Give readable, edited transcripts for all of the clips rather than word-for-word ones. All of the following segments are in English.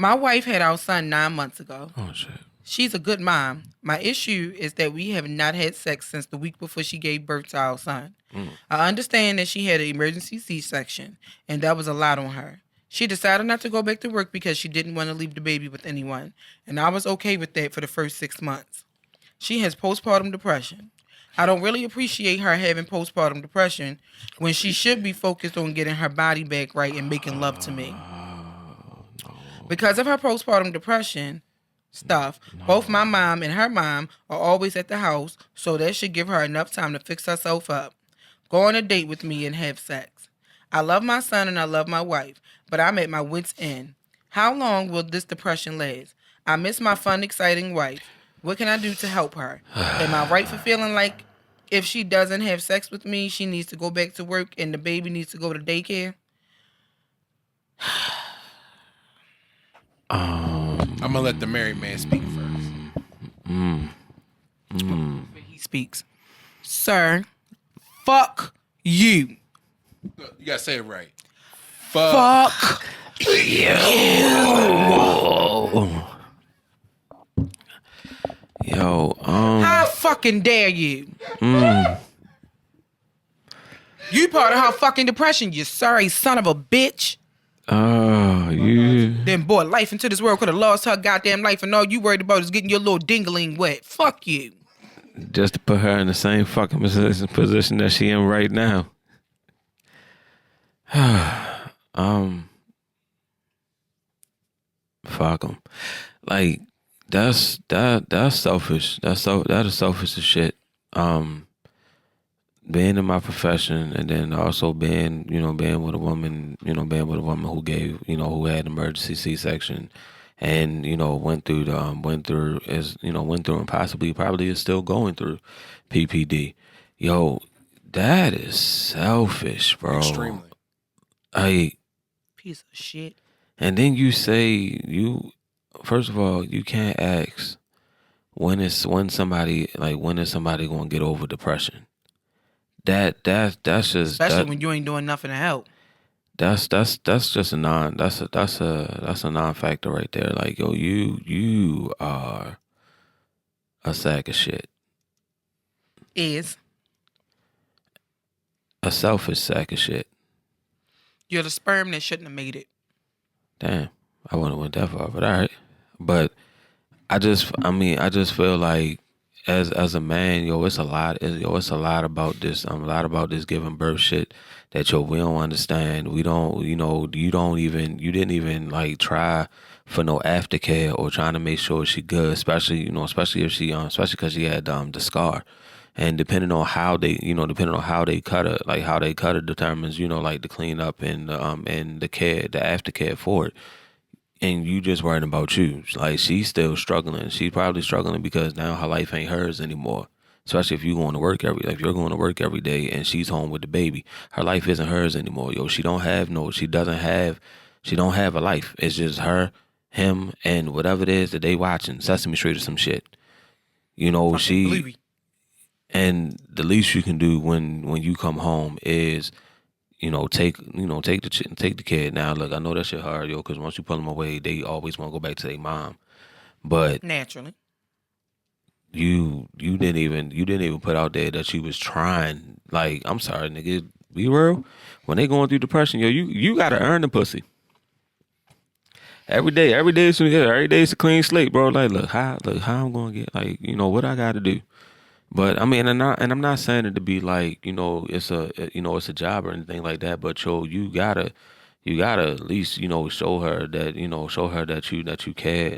My wife had our son 9 months ago. Oh, shit. She's a good mom. My issue is that we have not had sex since the week before she gave birth to our son. I understand that she had an emergency C-section, and that was a lot on her. She decided not to go back to work because she didn't want to leave the baby with anyone, and I was okay with that for the first 6 months. She has postpartum depression. I don't really appreciate her having postpartum depression when she should be focused on getting her body back right and making love to me. Because of her postpartum depression stuff, both my mom and her mom are always at the house, so that should give her enough time to fix herself up, go on a date with me, and have sex. I love my son and I love my wife, but I'm at my wit's end. How long will this depression last? I miss my fun, exciting wife. What can I do to help her? Am I right for feeling like if she doesn't have sex with me, she needs to go back to work and the baby needs to go to daycare? I'm gonna let the married man speak first. He speaks. Sir, fuck you. Look, you gotta say it right. Fuck Yo. How fucking dare you? You part of her fucking depression, you sorry son of a bitch. You. Then boy, life into this world could have lost her goddamn life, and all you worried about is getting your little dingling wet. Fuck you. Just to put her in the same fucking position that she in right now. Fuck them. Like that's selfish. That is selfish as shit. Being in my profession and then also being with a woman, who gave, who had emergency C-section and, went through and probably is still going through PPD. Yo, that is selfish, bro. Extremely. Piece of shit. And then you say first of all, you can't ask when is somebody gonna get over depression. That's just especially when you ain't doing nothing to help. That's just a non-factor right there. Like, yo, you are a sack of shit. Is a selfish sack of shit. You're the sperm that shouldn't have made it. Damn, I wouldn't have went that far, but all right. But I just feel like as a man, it's a lot about this. A lot about this giving birth shit that we don't understand. We don't, you didn't even like try for no aftercare or trying to make sure she good, especially if she especially because she had the scar. And depending on how they cut her, like how they cut her determines, like the cleanup and the care, the aftercare for it. And you just worrying about you. Like, she's still struggling. She's probably struggling because now her life ain't hers anymore. Especially if you're going to work every day and she's home with the baby. Her life isn't hers anymore. Yo, she don't have a life. It's just her, him, and whatever it is that they watching, Sesame Street or some shit. And the least you can do when you come home is, take the kid. Now, look, I know that shit hard, because once you pull them away, they always want to go back to their mom. But naturally, you didn't even put out there that you was trying. Like, I'm sorry, nigga, be real. When they going through depression, you gotta earn the pussy. Every day is a clean slate, bro. Like, look how I'm gonna get, like, what I gotta do. But I mean, and I'm not saying it to be like, it's a job or anything like that. But you gotta at least, show her that you care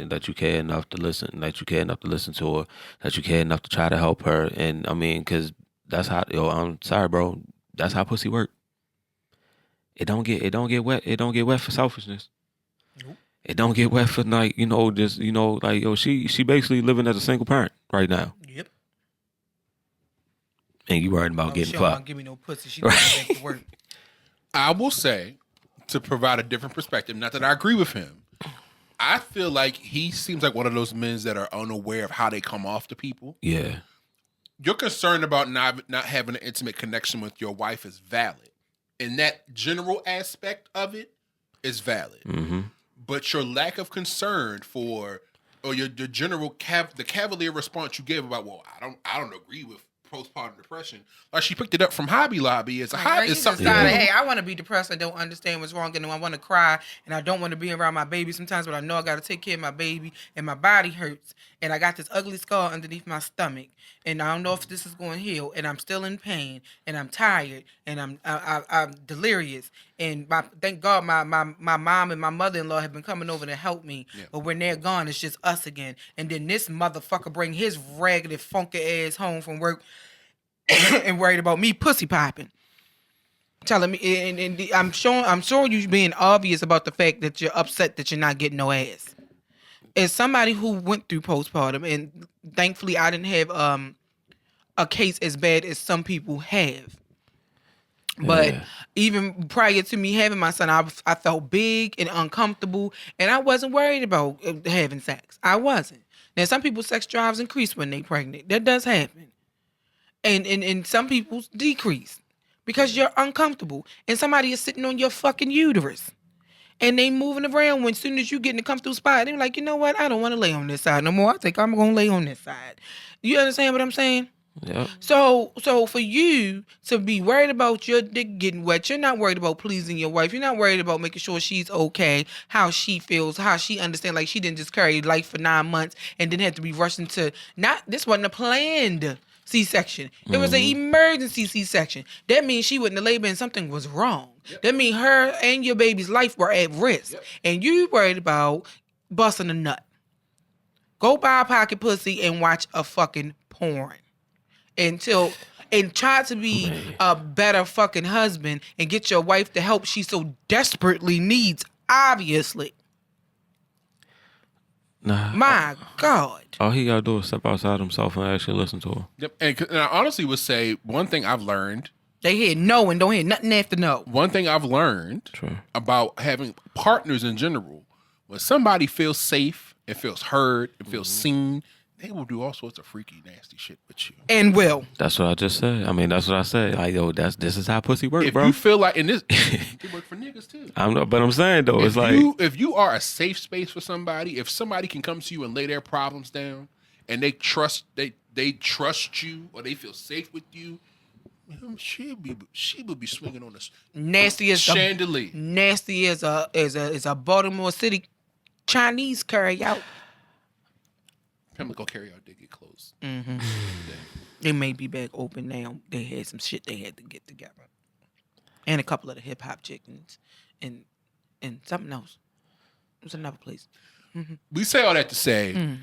enough to listen, that you care enough to listen to her, that you care enough to try to help her. And I mean, cause that's how, I'm sorry, bro, that's how pussy work. It don't get wet. It don't get wet for selfishness. Nope. It don't get wet for like, she basically living as a single parent right now. Yep. And you worried about getting fucked. Don't give me no pussy. She going back to work. I will say, to provide a different perspective, not that I agree with him, I feel like he seems like one of those men that are unaware of how they come off to people. Yeah. Your concern about not having an intimate connection with your wife is valid. And that general aspect of it is valid. Mm-hmm. but your lack of concern for, or your general the cavalier response you gave about, well, I don't agree with postpartum depression. Like she picked it up from Hobby Lobby as a hobby. It's something. Hey, I want to be depressed. I don't understand what's wrong, and I want to cry, and I don't want to be around my baby sometimes. But I know I got to take care of my baby, and my body hurts, and I got this ugly scar underneath my stomach, and I don't know if this is going to heal, and I'm still in pain, and I'm tired, and I'm delirious, and thank God my mom and my mother-in-law have been coming over to help me, but when they're gone, it's just us again, and then this motherfucker bring his raggedy funky ass home from work. And worried about me pussy popping, telling me, and I'm sure you being obvious about the fact that you're upset that you're not getting no ass. As somebody who went through postpartum, and thankfully I didn't have a case as bad as some people have. But even prior to me having my son, I felt big and uncomfortable, and I wasn't worried about having sex. I wasn't. Now some people's sex drives increase when they pregnant. That does happen. And some people's decrease because you're uncomfortable and somebody is sitting on your fucking uterus and they moving around when as soon as you get in a comfortable spot, they're like, you know what? I don't want to lay on this side no more. I think I'm going to lay on this side. You understand what I'm saying? Yep. So for you to be worried about your dick getting wet, you're not worried about pleasing your wife. You're not worried about making sure she's okay, how she feels, how she understands. Like she didn't just carry life for 9 months and then had to be rushed into, this wasn't a planned C-section. It was an emergency C-section. That means she wouldn't have labored and something was wrong. Yep. That means her and your baby's life were at risk. Yep. And you worried about busting a nut. Go buy a pocket pussy and watch a fucking porn. And try to be a better fucking husband and get your wife the help she so desperately needs, obviously. Nah. My God. All he gotta do is step outside himself and actually listen to her. Yep. And I honestly would say one thing I've learned. They hear no and don't hear nothing after no. One thing I've learned about having partners in general, when somebody feels safe and feels heard and feels seen, they will do all sorts of freaky, nasty shit with you. And will. That's what I just said. I mean, that's what I said. Like, yo, this is how pussy works, bro. If you feel like, and this, it work for niggas too. But I'm saying though, it's like, if you are a safe space for somebody, if somebody can come to you and lay their problems down, and they trust you, or they feel safe with you, she would be swinging on a nasty as chandelier. Nasty as a Baltimore City Chinese curry out. Chemical carry out did get closed. Mm-hmm. They may be back open now. They had some shit they had to get together, and a couple of the hip hop chickens, and something else. It was another place. Mm-hmm. We say all that to say,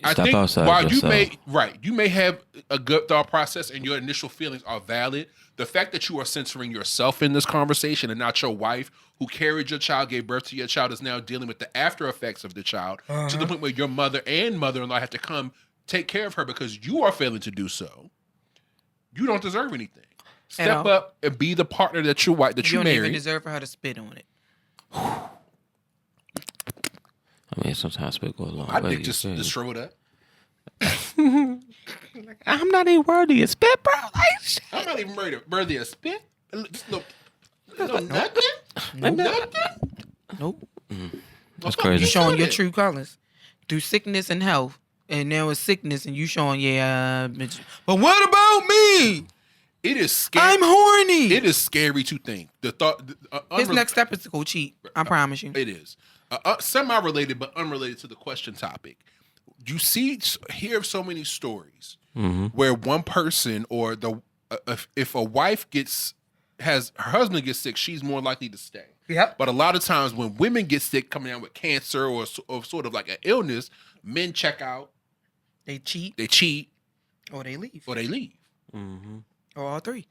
I step think outside while yourself. you may have a good thought process and your initial feelings are valid. The fact that you are censoring yourself in this conversation and not your wife, who carried your child, gave birth to your child, is now dealing with the after effects of the child to the point where your mother and mother-in-law have to come take care of her because you are failing to do so. You don't deserve anything. Step up and be the partner that you married. You don't even deserve for her to spit on it. I mean, sometimes spit goes a long way. My dick just shriveled up. I'm not even worthy of spit, bro. I'm not even worthy of spit. Just nothing. Nope. That's crazy. You showing your true colors through sickness and health, and now it's sickness, and you showing but what about me? It is scary. I'm horny. It is scary to think. The thought. His next step is to go cheat. I promise you. It is semi-related, but unrelated to the question topic. You hear so many stories where one person or if a wife her husband gets sick, she's more likely to stay. Yep. But a lot of times when women get sick, coming down with cancer or sort of like an illness, men check out. They cheat. Or they leave. Or all three.